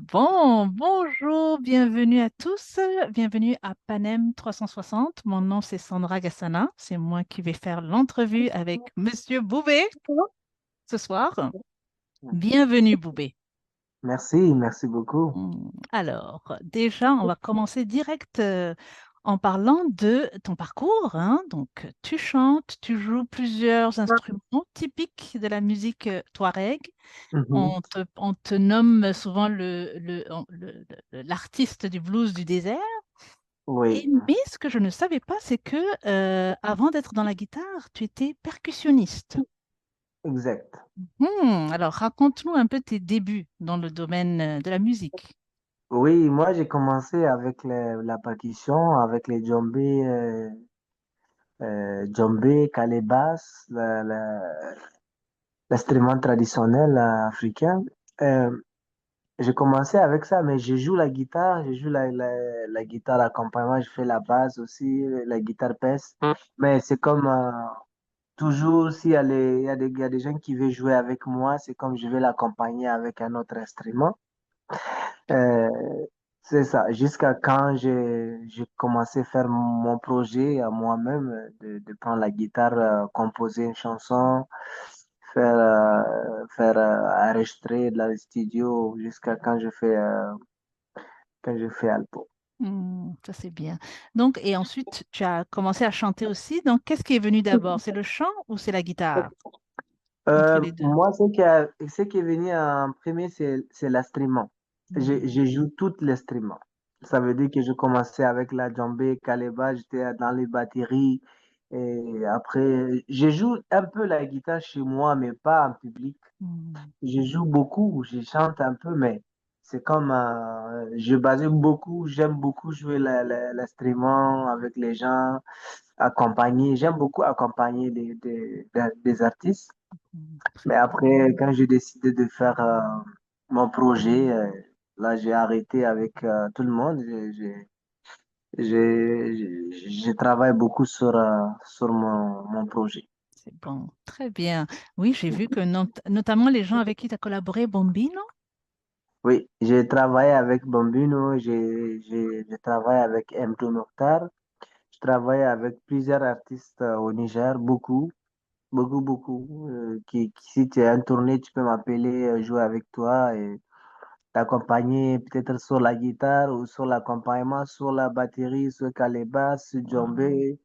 Bon, bonjour, bienvenue à tous, bienvenue à Panem 360. Mon nom c'est Sandra Gassana, c'est moi qui vais faire l'entrevue avec Monsieur Boubé ce soir. Bienvenue Boubé. Merci beaucoup. Alors, déjà, on va commencer direct en parlant de ton parcours, hein. Donc, tu chantes, tu joues plusieurs instruments typiques de la musique touareg. Mhm. On te nomme souvent l'artiste du blues du désert. Oui, Mais ce que je ne savais pas, c'est que avant d'être dans la guitare, tu étais percussionniste. exact. Alors, raconte-nous un peu tes débuts dans le domaine de la musique. Oui, moi j'ai commencé avec la percussion, avec les djembés, djembé, calébas, l'instrument traditionnel africain. Euh, j'ai commencé avec ça, mais je joue la guitare, je joue la guitare accompagnement, je fais la basse aussi, la guitare pèse. Mais c'est comme toujours, s'il y a il y a des gens qui veulent jouer avec moi, c'est comme je vais l'accompagner avec un autre instrument. Euh, c'est ça, jusqu'à quand j'ai commencé à faire mon projet à moi-même, de prendre la guitare, composer une chanson, faire enregistrer dans le studio jusqu'à quand je fais album. Ça, c'est bien. Donc, et ensuite, tu as commencé à chanter aussi. Donc, qu'est-ce qui est venu d'abord? C'est le chant ou c'est la guitare? Entre les deux. Moi, ce qui est venu en premier, c'est l'instrument. Je joue tout l'instrument. Ça veut dire que je commençais avec la djembé, kaléba, j'étais dans les batteries. Et après, je joue un peu la guitare chez moi, mais pas en public. Hmm. Je joue beaucoup, je chante un peu, mais c'est comme, je base beaucoup, j'aime beaucoup jouer l'instrument avec les gens, accompagner. J'aime beaucoup accompagner des artistes. Très Mais bien. après, quand j'ai décidé de faire mon projet, là, j'ai arrêté avec tout le monde. Je travaille beaucoup sur mon projet. C'est bon. Très bien. Oui, j'ai vu que notamment les gens avec qui tu as collaboré, Bombino. Oui, j'ai travaillé avec Bambino, je travaille avec M2 Mokhtar, je travaille avec plusieurs artistes au Niger, beaucoup. Si tu es en tournée, tu peux m'appeler, jouer avec toi et t'accompagner peut-être sur la guitare ou sur l'accompagnement, sur la batterie, sur le calébas, sur le Wow. djembé.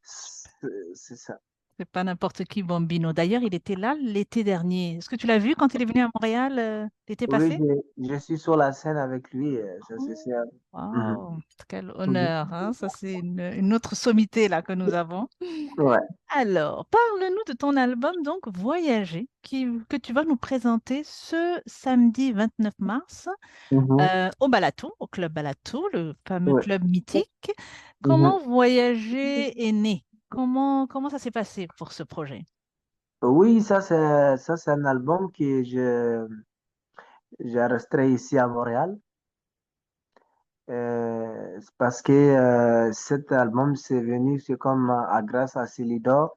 C'est ça. C'est pas n'importe qui, Bombino. D'ailleurs, il était là l'été dernier. Est-ce que tu l'as vu quand il est venu à Montréal l'été Oui, passé? je suis sur la scène avec lui, ça c'est Oh, sûr. Mhm. wow. Quel Mhm. honneur, hein. Ça, c'est une autre sommité là que nous avons. Ouais. Alors, parle-nous de ton album, donc Voyager, que tu vas nous présenter ce samedi 29 mars Mhm. au Balatou, au Club Balatou, le fameux Ouais. club mythique. Mhm. Comment Voyager est né? Comment ça s'est passé pour ce projet? Oui, ça c'est un album que j'ai enregistré ici à Montréal. C'est parce que cet album c'est venu, c'est comme grâce à Silidor.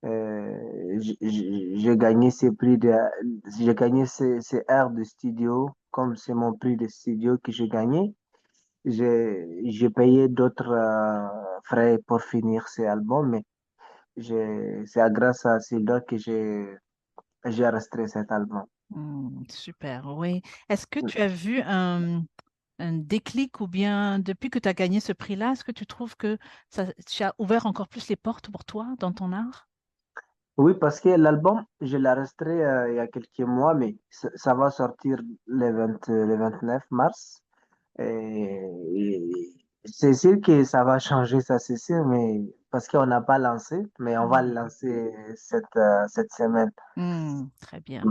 J'ai gagné j'ai gagné ces heures de studio, comme c'est mon prix de studio que j'ai gagné. J'ai payé d'autres frais pour finir ces albums, mais c'est grâce à Silidor que j'ai enregistré cet album. Super, oui. Est-ce que tu as vu un déclic ou bien depuis que tu as gagné ce prix-là, est-ce que tu trouves que ça a ouvert encore plus les portes pour toi dans ton art? Oui, parce que l'album, je l'ai enregistré il y a quelques mois, mais ça va sortir le 29 mars. Et c'est sûr que ça va changer, ça c'est sûr, mais parce qu'on n'a pas lancé, mais on va le lancer cette semaine. Très bien.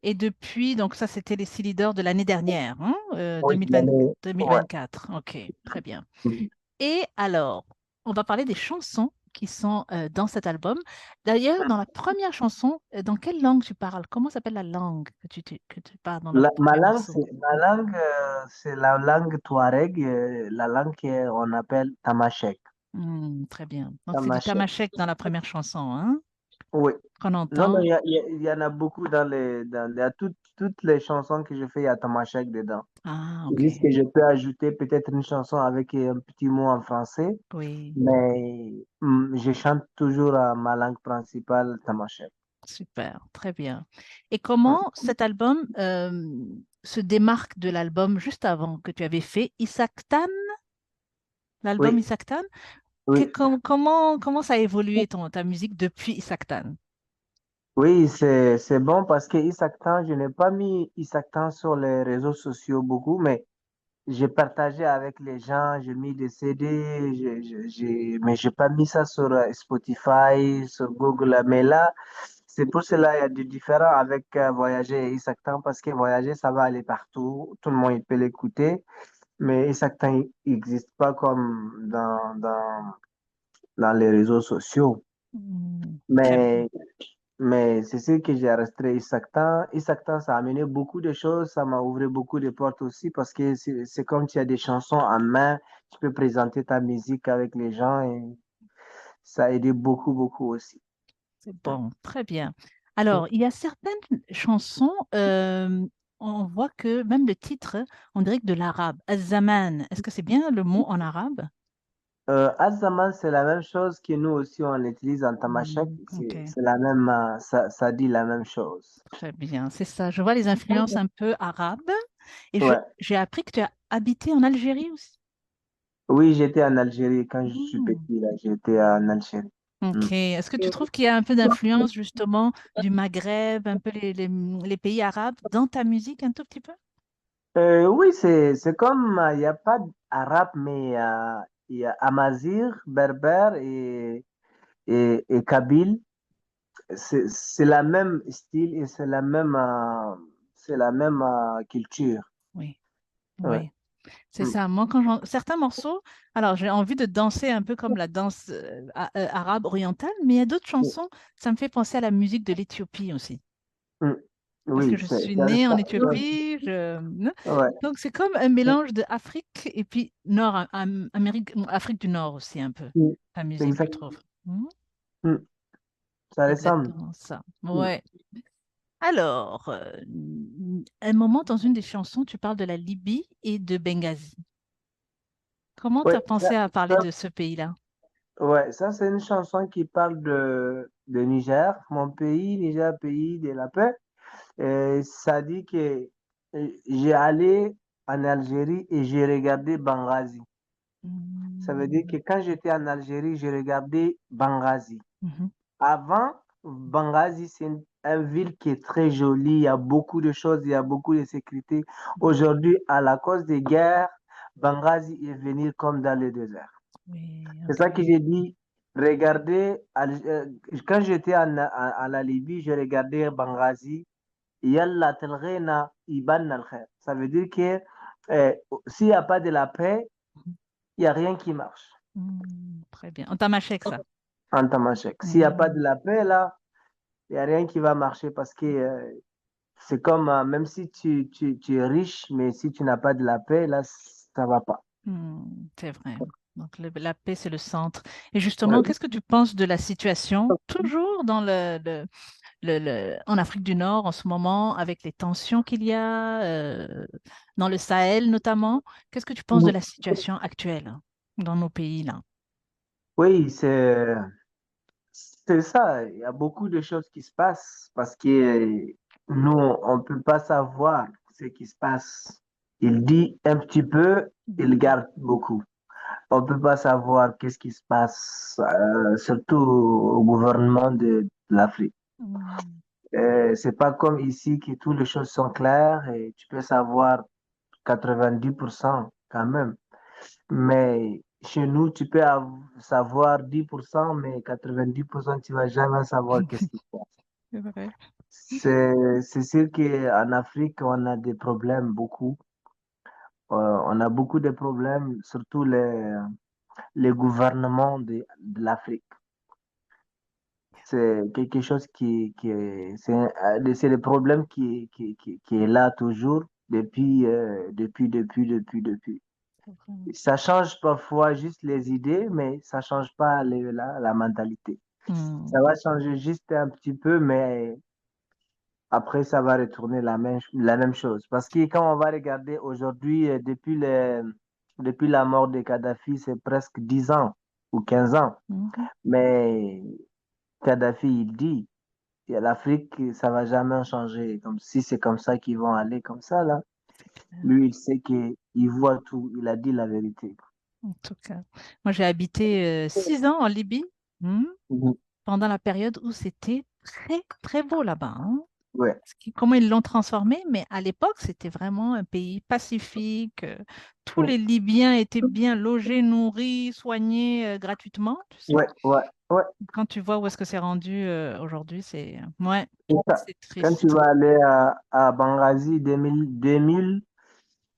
Et depuis, donc ça, c'était les Silidor de l'année dernière, hein, Oui, l'année- ouais. 2024. Ok, très bien. Et alors, on va parler des chansons qui sont dans cet album. D'ailleurs, dans la première chanson, dans quelle langue tu parles? Comment s'appelle la langue que tu parles dans le premier morceau? C'est la langue touareg, la langue qu'on appelle tamashek. Très bien. Donc, c'est du Tamashek. tamashek dans la première chanson, hein? Oui. qu'on Non, non, entend? il y en a beaucoup il y a toutes les chansons que je fais, il y a Tamashek dedans. Ah, C'est ok. juste que je peux ajouter peut-être une chanson avec un petit mot en français, Oui, mais je chante toujours à ma langue principale, Tamashek. super, très bien. Et comment cet album se démarque de l'album juste avant que tu avais fait, Isaktan, l'album Oui, Isaktan? oui, Comment ça a évolué ta musique depuis Isaktan? oui, c'est bon parce que Isaktan, je n'ai pas mis Isaktan sur les réseaux sociaux beaucoup, mais j'ai partagé avec les gens, j'ai mis des CD, mais j'ai pas mis ça sur Spotify, sur Google. Mais là, c'est pour cela il y a du différent avec Voyager et Isaktan parce que Voyager, ça va aller partout, tout le monde il peut l'écouter, mais Isaktan n'existe pas comme dans les réseaux sociaux. Très bien. Mais mais c'est ce que j'ai resté Isaktan. Isaktan, ça a amené beaucoup de choses, ça m'a ouvert beaucoup de portes aussi parce que c'est comme tu as des chansons en main, tu peux présenter ta musique avec les gens et ça a aidé beaucoup, beaucoup aussi. C'est bon, très bien. Alors, il y a certaines chansons, on voit que même le titre, on dirait que de l'arabe. Az-Zaman, est-ce que c'est bien le mot en arabe? Azaman, c'est la même chose que nous aussi on utilise en tamashek, Ok, c'est la même, ça dit la même chose. très bien, c'est ça. Je vois les influences un peu arabes et Ouais. j'ai appris que tu as habité en Algérie aussi. Oui, j'étais en Algérie quand je suis Hmm. petit, là, j'étais en Algérie. Mm. Ok, est-ce que tu trouves qu'il y a un peu d'influence justement du Maghreb, un peu les pays arabes dans ta musique un tout petit peu? Oui, c'est comme, il n'y a pas d'arabe, mais il y a Amazigh, Berbère et Kabyle. C'est la même style et c'est la même culture. Oui, Ouais. oui. C'est Mm. ça. Moi, certains morceaux, alors j'ai envie de danser un peu comme la danse arabe orientale, mais il y a d'autres chansons, ça me fait penser à la musique de l'Éthiopie aussi. Mm. Parce que Oui, je suis ça née en ressemble. Éthiopie. Ouais. Donc c'est comme un mélange d'Afrique et puis Amérique, Afrique du Nord aussi un peu, Mm. la musique, je Exact. trouve. Mhm. Mm. Ça ressemble. Exactement ça. Mm. Ouais. Alors, un moment dans une des chansons, tu parles de la Libye et de Benghazi. Comment tu Ouais, as pensé à parler de ce pays-là? ça c'est une chanson qui parle de Niger, mon pays, Niger, pays de la paix. Et ça dit que j'ai allé en Algérie et j'ai regardé Benghazi. Ça veut dire Hmm. que quand j'étais en Algérie, j'ai regardé Benghazi. Mhm. Avant, Benghazi, c'est une ville qui est très jolie, il y a beaucoup de choses, il y a beaucoup de sécurité. Aujourd'hui, à la cause des guerres, Benghazi est venu comme dans le désert. Oui, C'est ok. ça que j'ai dit. Regardez, quand j'étais à la Libye, j'ai regardé Benghazi. Yalla telghena iban al khair. Ça veut dire que euh, s'il n'y a pas de la paix, il n'y a rien qui marche Très bien. On t'a mâché que ça. en Tamashek. S'il n'y a pas de Hmm. la paix, là, il n'y a rien qui va marcher parce que c'est comme, même si tu es riche, mais si tu n'as pas de la paix, là, ça va pas. C'est vrai. Donc la paix, c'est le centre. Et Ouais. justement, qu'est-ce que tu penses de la situation, toujours dans en Afrique du Nord en ce moment, avec les tensions qu'il y a, dans le Sahel notamment? Qu'est-ce que tu penses de la situation actuelle hein, dans nos pays là? Oui, c'est ça. Il y a beaucoup de choses qui se passent parce que nous, on ne peut pas savoir ce qui se passe. Il dit un petit peu, il garde beaucoup. On ne peut pas savoir qu'est-ce qui se passe, surtout au gouvernement de l'Afrique. Mm. C'est pas comme ici que toutes les choses sont claires et tu peux savoir 90% quand même. Mais chez nous, tu peux savoir 10%, mais 90%, tu vas jamais savoir qu'est-ce qui se passe. C'est vrai. C'est sûr qu'en Afrique, on a des problèmes beaucoup. On a beaucoup de problèmes, surtout les gouvernements de l'Afrique. C'est quelque chose c'est le problème qui est là toujours depuis. C'est vrai. Ça change parfois juste les idées, mais ça change pas la mentalité. Ça va changer juste un petit peu, mais après, ça va retourner la même chose. Parce que quand on va regarder aujourd'hui, depuis la mort de Kadhafi, c'est presque 10 ans ou 15 ans. Mhm. Mais Kadhafi, il dit, l'Afrique, ça va jamais changer. Comme si c'est comme ça qu'ils vont aller comme ça, là. C'est clair. Lui, il sait qu'il voit tout. Il a dit la vérité. En tout cas, moi j'ai habité 6 ans en Libye, hmm, Mhm. pendant la période où c'était très très beau là-bas, hein. Ouais, Comment ils l'ont transformé, mais à l'époque c'était vraiment un pays pacifique. Tous les Libyens étaient bien logés, nourris, soignés gratuitement, tu sais. ouais, ouais, ouais. Quand tu vois où est-ce que c'est rendu aujourd'hui, ouais, C'est ça. c'est Quand tu triste. vas aller à Benghazi 2000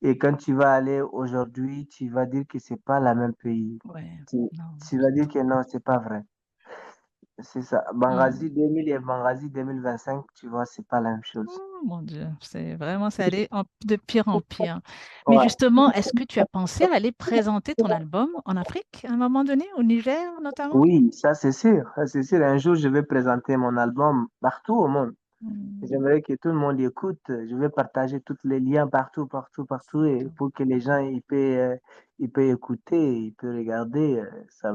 et quand tu vas aller aujourd'hui, tu vas dire que c'est pas la même pays. Ouais, Tu, non. tu vas dire que non, c'est pas vrai. C'est ça. Hmm. Benghazi 2000 et Benghazi 2025, tu vois, c'est pas la même chose. Oh, mon Dieu, c'est allé de pire en pire. Mais Ouais. justement, est-ce que tu as pensé à aller présenter ton album en Afrique à un moment donné, au Niger notamment? Oui, ça c'est sûr. Ça, c'est sûr. Un jour, je vais présenter mon album partout au monde. Hmm, J'aimerais que tout le monde écoute. Je vais partager tous les liens partout, partout, partout, et d'accord. pour que les gens ils peuvent écouter, ils peuvent regarder. Ça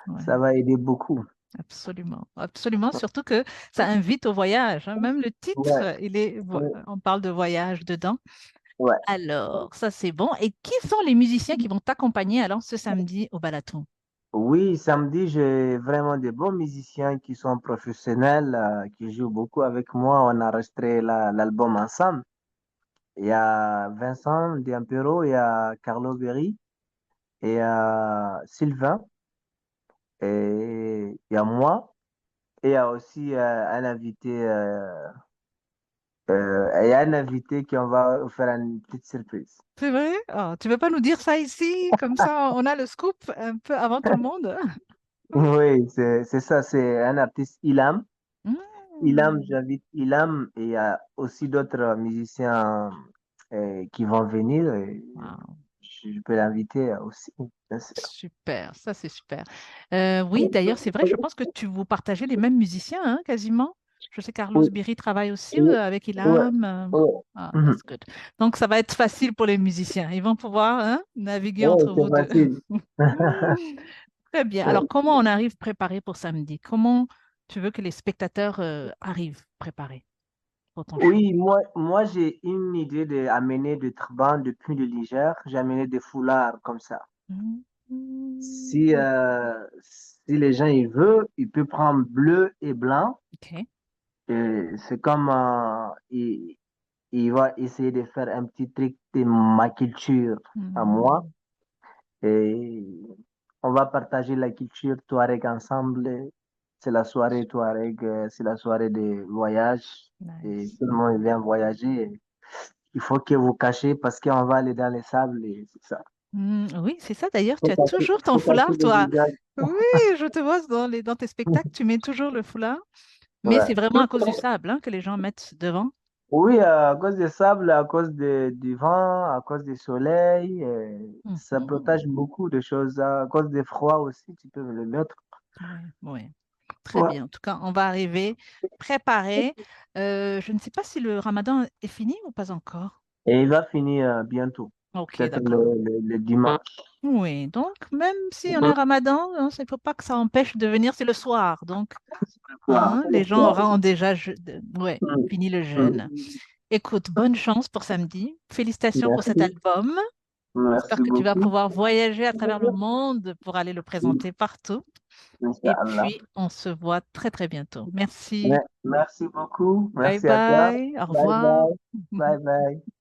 Ouais, va aider beaucoup. absolument. Absolument, surtout que ça invite au voyage, hein. Même le titre, Ouais, ouais, on parle de voyage dedans. ouais. Alors, ça c'est bon. Et qui sont les musiciens qui vont t'accompagner alors ce samedi au Balaton? Oui, samedi, j'ai vraiment des bons musiciens qui sont professionnels, qui jouent beaucoup avec moi. On a enregistré l'album ensemble. Il y a Vincent Diampero, il y a Carlo Berry, et il y a Sylvain, et il y a moi, et il y a aussi il y a un invité qui on va faire une petite surprise. C'est vrai? Oh, tu veux pas nous dire ça ici? Comme ça, on a le scoop un peu avant tout le monde. Oui, c'est ça, c'est un artiste Ilam. Ilam, Hmm. j'invite Ilam et il y a aussi d'autres musiciens qui vont venir. Et Wow. je peux l'inviter aussi, bien sûr. Super, ça c'est super. Oui, d'ailleurs, c'est vrai, je pense que vous partagez les mêmes musiciens, hein, quasiment. Je sais Carlos Oui, Biri travaille aussi oui, avec ouais, Ilham. ouais. Ah, Mhm. that's good. Donc, ça va être facile pour les musiciens. Ils vont pouvoir, hein, naviguer Ouais, entre c'est vous deux. facile. Très bien. Alors, comment on arrive préparé pour samedi? Comment tu veux que les spectateurs arrivent préparés pour ton show? Oui, moi j'ai une idée d'amener des turbans depuis le Niger. J'ai amené des foulards comme ça. Si, Mhm. si les gens ils veulent, ils peuvent prendre bleu et blanc. OK. Et c'est comme il va essayer de faire un petit truc de ma culture à moi. Mhm. Et on va partager la culture Touareg ensemble. C'est la soirée Touareg, c'est la soirée de voyage. Et Nice. tout le monde vient voyager. Il faut que vous cachez parce qu'on va aller dans les sables et c'est ça. Oui, c'est ça d'ailleurs. Tu Faut as cacher, toujours ton faut cacher foulard, le toi. visage. Oui, je te vois dans tes spectacles, tu mets toujours le foulard. Mais c'est Ouais. vraiment à cause du sable, hein, que les gens mettent devant. Oui, à cause des sables, à cause du vent, à cause du soleil, ça protège Mhm. beaucoup de choses. À cause des froids aussi, tu peux le mettre. Oui, oui. Très Ouais. bien. En tout cas, on va arriver préparé. Je ne sais pas si le ramadan est fini ou pas encore. Et il va finir bientôt, Ok, peut-être d'accord. le dimanche. Oui, donc même si on est ramadan, hein, il ne faut pas que ça empêche de venir, c'est le soir. Donc, Wow. hein, les gens auront déjà ouais, Mm, fini le jeûne. mm. Écoute, bonne chance pour samedi. Félicitations pour cet Merci, album. J'espère merci que tu vas beaucoup. pouvoir voyager à travers le monde pour aller le présenter partout. Et Inch'Allah. puis, on se voit très, très bientôt. Merci. Merci beaucoup. Bye Merci à toi. bye. Au Bye revoir. bye. Bye bye.